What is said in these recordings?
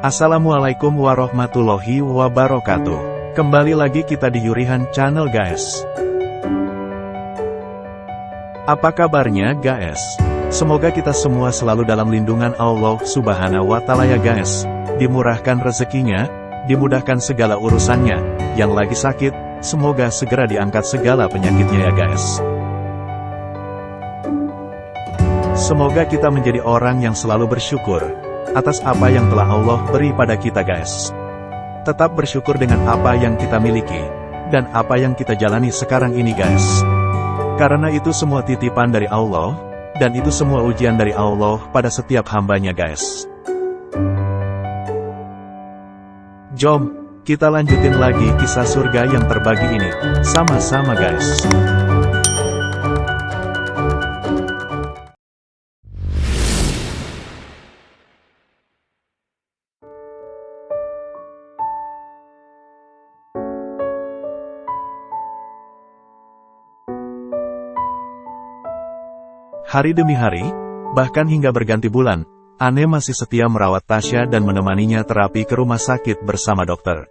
Assalamualaikum warahmatullahi wabarakatuh. Kembali lagi kita di Yurihan Channel guys. Apa kabarnya guys? Semoga kita semua selalu dalam lindungan Allah Subhanahu wa Ta'ala ya guys. Dimurahkan rezekinya, dimudahkan segala urusannya. Yang lagi sakit, semoga segera diangkat segala penyakitnya ya guys. Semoga kita menjadi orang yang selalu bersyukur atas apa yang telah Allah beri pada kita guys. Tetap bersyukur dengan apa yang kita miliki, dan apa yang kita jalani sekarang ini guys. Karena itu semua titipan dari Allah, dan itu semua ujian dari Allah pada setiap hambanya guys. Jom, kita lanjutin lagi kisah surga yang terbagi ini, sama-sama guys. Hari demi hari, bahkan hingga berganti bulan, Anne masih setia merawat Tasya dan menemaninya terapi ke rumah sakit bersama dokter.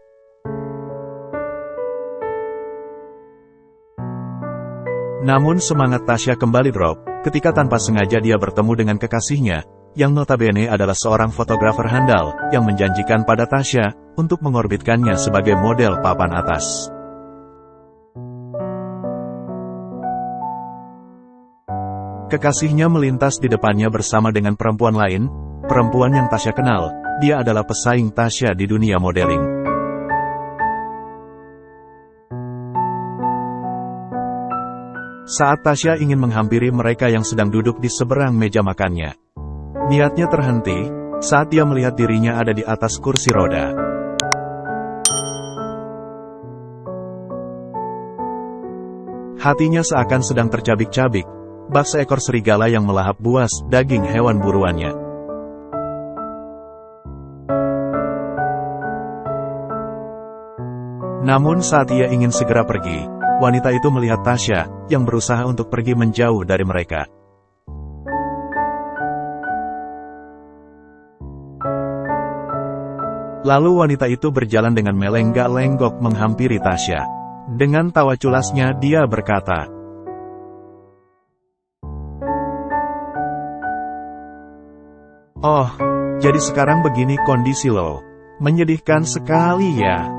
Namun semangat Tasya kembali drop, ketika tanpa sengaja dia bertemu dengan kekasihnya, yang notabene adalah seorang fotografer handal, yang menjanjikan pada Tasya, untuk mengorbitkannya sebagai model papan atas. Kekasihnya melintas di depannya bersama dengan perempuan lain, perempuan yang Tasya kenal, dia adalah pesaing Tasya di dunia modeling. Saat Tasya ingin menghampiri mereka yang sedang duduk di seberang meja makannya, niatnya terhenti, saat dia melihat dirinya ada di atas kursi roda. Hatinya seakan sedang tercabik-cabik, bak seekor serigala yang melahap buas daging hewan buruannya. Namun saat ia ingin segera pergi, wanita itu melihat Tasya, yang berusaha untuk pergi menjauh dari mereka. Lalu wanita itu berjalan dengan melenggak-lenggok menghampiri Tasya. Dengan tawa culasnya dia berkata, "Oh, jadi sekarang begini kondisi lo. Menyedihkan sekali ya."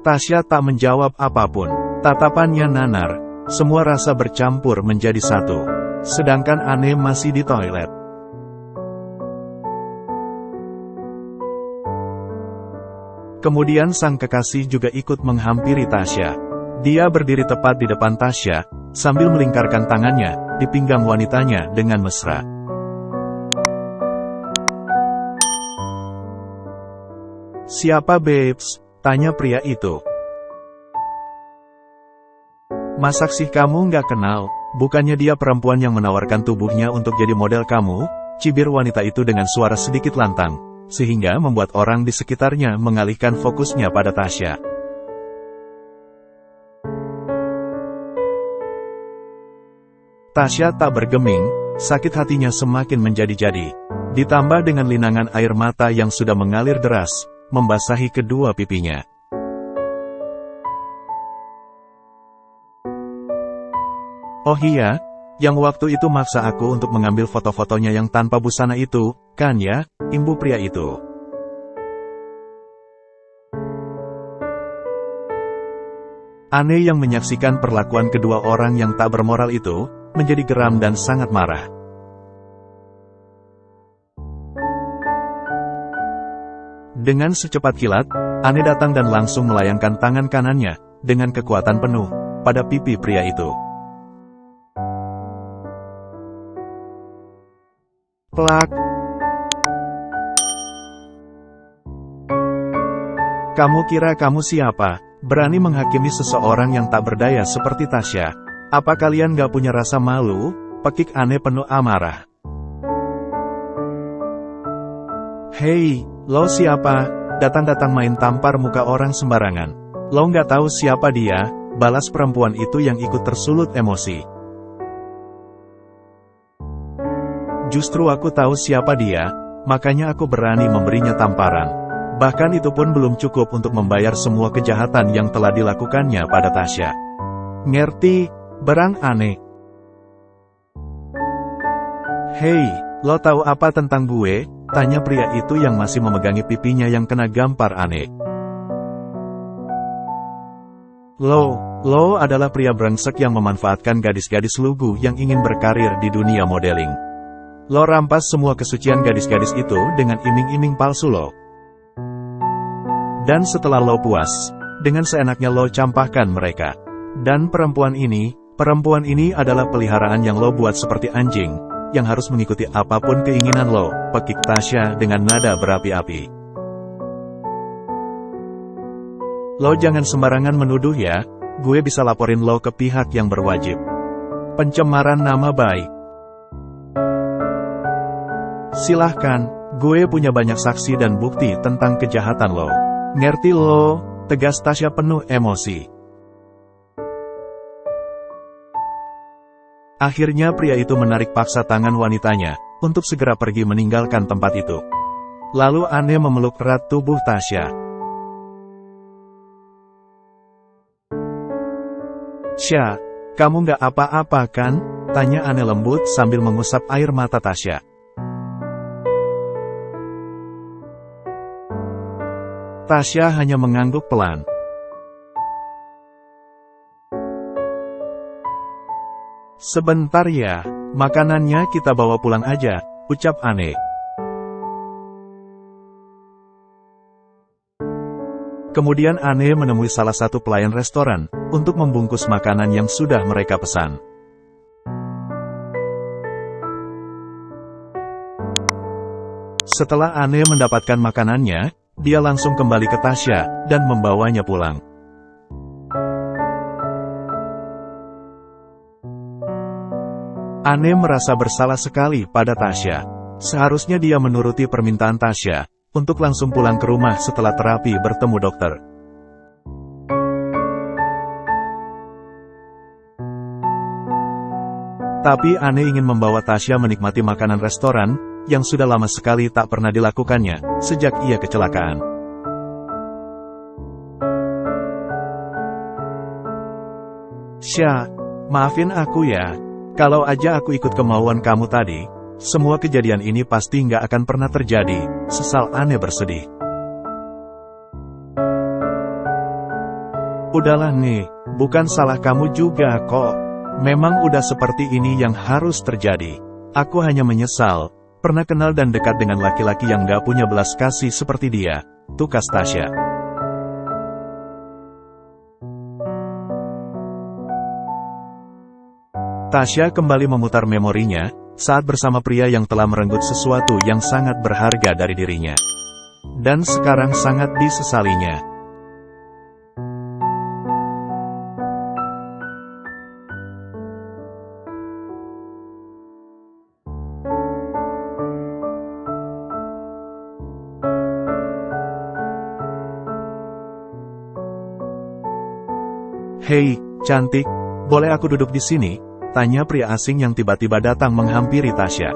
Tasya tak menjawab apapun. Tatapannya nanar. Semua rasa bercampur menjadi satu. Sedangkan Anne masih di toilet. Kemudian sang kekasih juga ikut menghampiri Tasya. Dia berdiri tepat di depan Tasya, sambil melingkarkan tangannya di pinggang wanitanya dengan mesra. "Siapa babes?" tanya pria itu. "Masak sih kamu nggak kenal, bukannya dia perempuan yang menawarkan tubuhnya untuk jadi model kamu?" cibir wanita itu dengan suara sedikit lantang, sehingga membuat orang di sekitarnya mengalihkan fokusnya pada Tasya. Tasya tak bergeming, sakit hatinya semakin menjadi-jadi. Ditambah dengan linangan air mata yang sudah mengalir deras, membasahi kedua pipinya. "Oh iya, yang waktu itu maksa aku untuk mengambil foto-fotonya yang tanpa busana itu, kan ya?" imbu pria itu. Anne yang menyaksikan perlakuan kedua orang yang tak bermoral itu, menjadi geram dan sangat marah. Dengan secepat kilat, Anne datang dan langsung melayangkan tangan kanannya, dengan kekuatan penuh, pada pipi pria itu. Plak! "Kamu kira kamu siapa? Berani menghakimi seseorang yang tak berdaya seperti Tasya? Apa kalian gak punya rasa malu?" pekik Anne penuh amarah. "Hei, lo siapa? Datang-datang main tampar muka orang sembarangan. Lo nggak tahu siapa dia?" balas perempuan itu yang ikut tersulut emosi. Justru aku tahu siapa dia, makanya aku berani memberinya tamparan. Bahkan itu pun belum cukup untuk membayar semua kejahatan yang telah dilakukannya pada Tasya. Ngerti, berang aneh. Hei, lo tahu apa tentang gue? Tanya pria itu yang masih memegangi pipinya yang kena gampar aneh. Lo adalah pria brengsek yang memanfaatkan gadis-gadis lugu yang ingin berkarir di dunia modeling. Lo rampas semua kesucian gadis-gadis itu dengan iming-iming palsu lo. Dan setelah lo puas, dengan seenaknya lo campakkan mereka. Dan perempuan ini adalah peliharaan yang lo buat seperti anjing, yang harus mengikuti apapun keinginan lo, pekik Tasya dengan nada berapi-api. Lo jangan sembarangan menuduh ya, gue bisa laporin lo ke pihak yang berwajib. Pencemaran nama baik. Silahkan, gue punya banyak saksi dan bukti tentang kejahatan lo. Ngerti lo? Tegas Tasya penuh emosi. Akhirnya pria itu menarik paksa tangan wanitanya, untuk segera pergi meninggalkan tempat itu. Lalu aneh memeluk erat tubuh Tasya. "Sya, kamu nggak apa-apa kan?" tanya aneh lembut sambil mengusap air mata Tasya. Tasya hanya mengangguk pelan. "Sebentar ya, makanannya kita bawa pulang aja," ucap aneh. Kemudian aneh menemui salah satu pelayan restoran, untuk membungkus makanan yang sudah mereka pesan. Setelah aneh mendapatkan makanannya, dia langsung kembali ke Tasya, dan membawanya pulang. Aneh merasa bersalah sekali pada Tasya. Seharusnya dia menuruti permintaan Tasya, untuk langsung pulang ke rumah setelah terapi bertemu dokter. Tapi aneh ingin membawa Tasya menikmati makanan restoran, yang sudah lama sekali tak pernah dilakukannya, sejak ia kecelakaan. "Sya, maafin aku ya. Kalau aja aku ikut kemauan kamu tadi, semua kejadian ini pasti nggak akan pernah terjadi," sesal aneh bersedih. "Udahlah nih, bukan salah kamu juga kok. Memang udah seperti ini yang harus terjadi. Aku hanya menyesal, pernah kenal dan dekat dengan laki-laki yang nggak punya belas kasih seperti dia," tukas Tasya. Tasya kembali memutar memorinya, saat bersama pria yang telah merenggut sesuatu yang sangat berharga dari dirinya. Dan sekarang sangat disesalinya. "Hei, cantik, boleh aku duduk di sini?" tanya pria asing yang tiba-tiba datang menghampiri Tasya.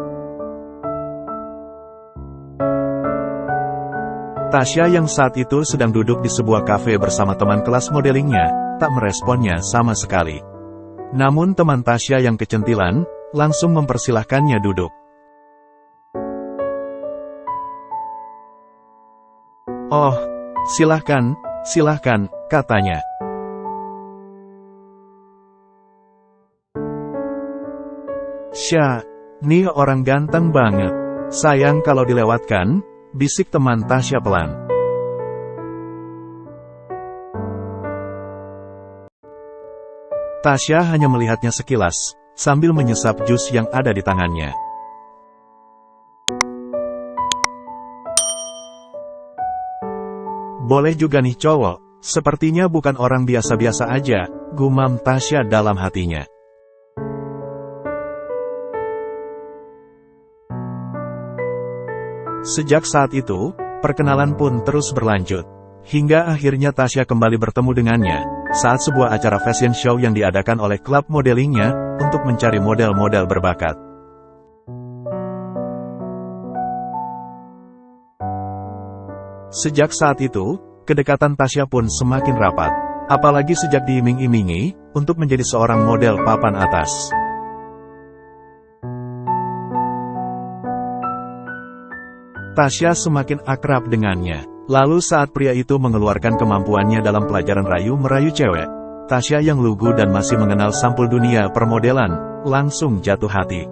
Tasya yang saat itu sedang duduk di sebuah kafe bersama teman kelas modelingnya, tak meresponnya sama sekali. Namun teman Tasya yang kecentilan, langsung mempersilahkannya duduk. "Oh, silahkan, katanya. "Sya, nih orang ganteng banget. Sayang kalau dilewatkan," bisik teman Tasya pelan. Tasya hanya melihatnya sekilas, sambil menyesap jus yang ada di tangannya. "Boleh juga nih cowok, sepertinya bukan orang biasa-biasa aja," gumam Tasya dalam hatinya. Sejak saat itu, perkenalan pun terus berlanjut. Hingga akhirnya Tasya kembali bertemu dengannya, saat sebuah acara fashion show yang diadakan oleh klub modelingnya, untuk mencari model-model berbakat. Sejak saat itu, kedekatan Tasya pun semakin rapat. Apalagi sejak diiming-imingi untuk menjadi seorang model papan atas. Tasya semakin akrab dengannya. Lalu saat pria itu mengeluarkan kemampuannya dalam pelajaran rayu-merayu cewek, Tasya yang lugu dan masih mengenal sampul dunia permodelan, langsung jatuh hati.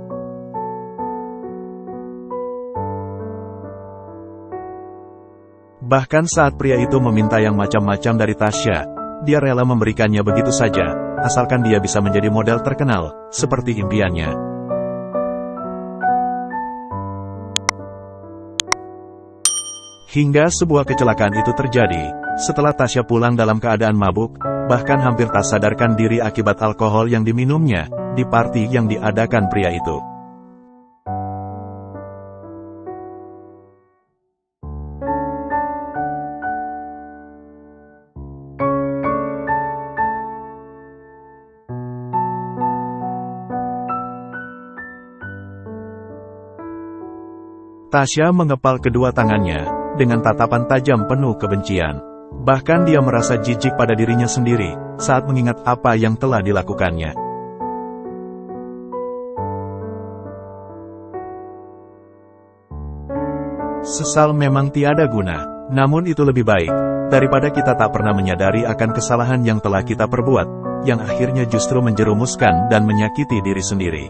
Bahkan saat pria itu meminta yang macam-macam dari Tasya, dia rela memberikannya begitu saja, asalkan dia bisa menjadi model terkenal, seperti impiannya. Hingga sebuah kecelakaan itu terjadi, setelah Tasya pulang dalam keadaan mabuk, bahkan hampir tak sadarkan diri akibat alkohol yang diminumnya, di party yang diadakan pria itu. Tasya mengepal kedua tangannya dengan tatapan tajam penuh kebencian. Bahkan dia merasa jijik pada dirinya sendiri saat mengingat apa yang telah dilakukannya. Sesal memang tiada guna, namun itu lebih baik daripada kita tak pernah menyadari akan kesalahan yang telah kita perbuat, yang akhirnya justru menjerumuskan dan menyakiti diri sendiri.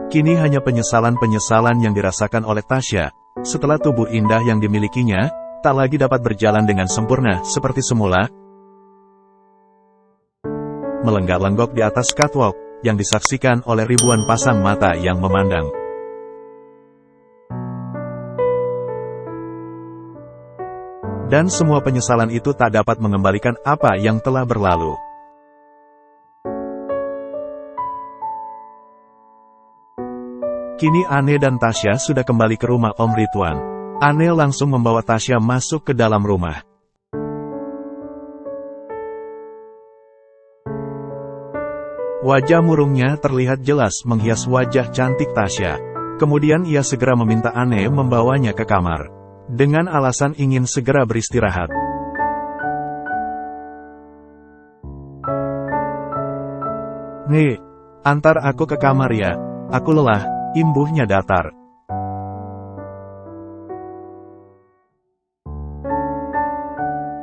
Kini hanya penyesalan-penyesalan yang dirasakan oleh Tasya, setelah tubuh indah yang dimilikinya, tak lagi dapat berjalan dengan sempurna seperti semula. Melenggak-lenggok di atas catwalk, yang disaksikan oleh ribuan pasang mata yang memandang. Dan semua penyesalan itu tak dapat mengembalikan apa yang telah berlalu. Kini Ane dan Tasya sudah kembali ke rumah Om Ridwan. Ane langsung membawa Tasya masuk ke dalam rumah. Wajah murungnya terlihat jelas menghias wajah cantik Tasya. Kemudian ia segera meminta Ane membawanya ke kamar, dengan alasan ingin segera beristirahat. "Nih, antar aku ke kamar ya, aku lelah," imbuhnya datar.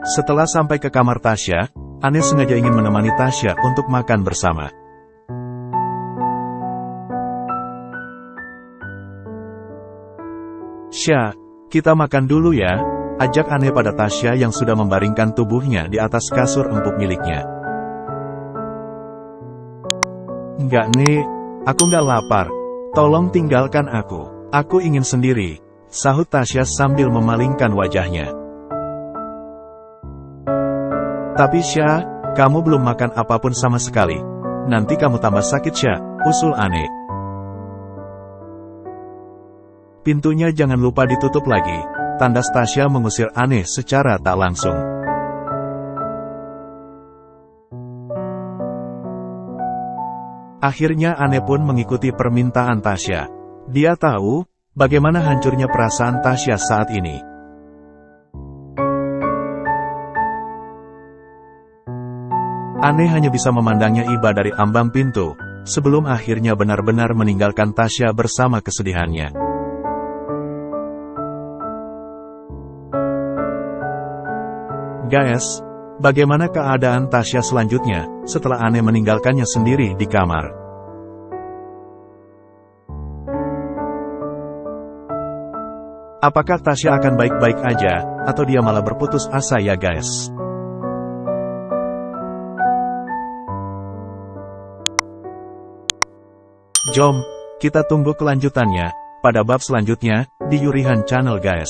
Setelah sampai ke kamar Tasya, Ane sengaja ingin menemani Tasya untuk makan bersama. "Sya, kita makan dulu ya," ajak Ane pada Tasya yang sudah membaringkan tubuhnya di atas kasur empuk miliknya. "Enggak nih, aku nggak lapar. Tolong tinggalkan aku ingin sendiri," sahut Tasya sambil memalingkan wajahnya. "Tapi Sya, kamu belum makan apapun sama sekali. Nanti kamu tambah sakit Sya," usul Ane. "Pintunya jangan lupa ditutup lagi," tandas Tasya mengusir Ane secara tak langsung. Akhirnya Ane pun mengikuti permintaan Tasya. Dia tahu bagaimana hancurnya perasaan Tasya saat ini. Ane hanya bisa memandangnya iba dari ambang pintu, sebelum akhirnya benar-benar meninggalkan Tasya bersama kesedihannya. Guys, bagaimana keadaan Tasya selanjutnya, setelah Ane meninggalkannya sendiri di kamar? Apakah Tasya akan baik-baik aja, atau dia malah berputus asa ya guys? Jom, kita tunggu kelanjutannya, pada bab selanjutnya, di Yurihan Channel guys.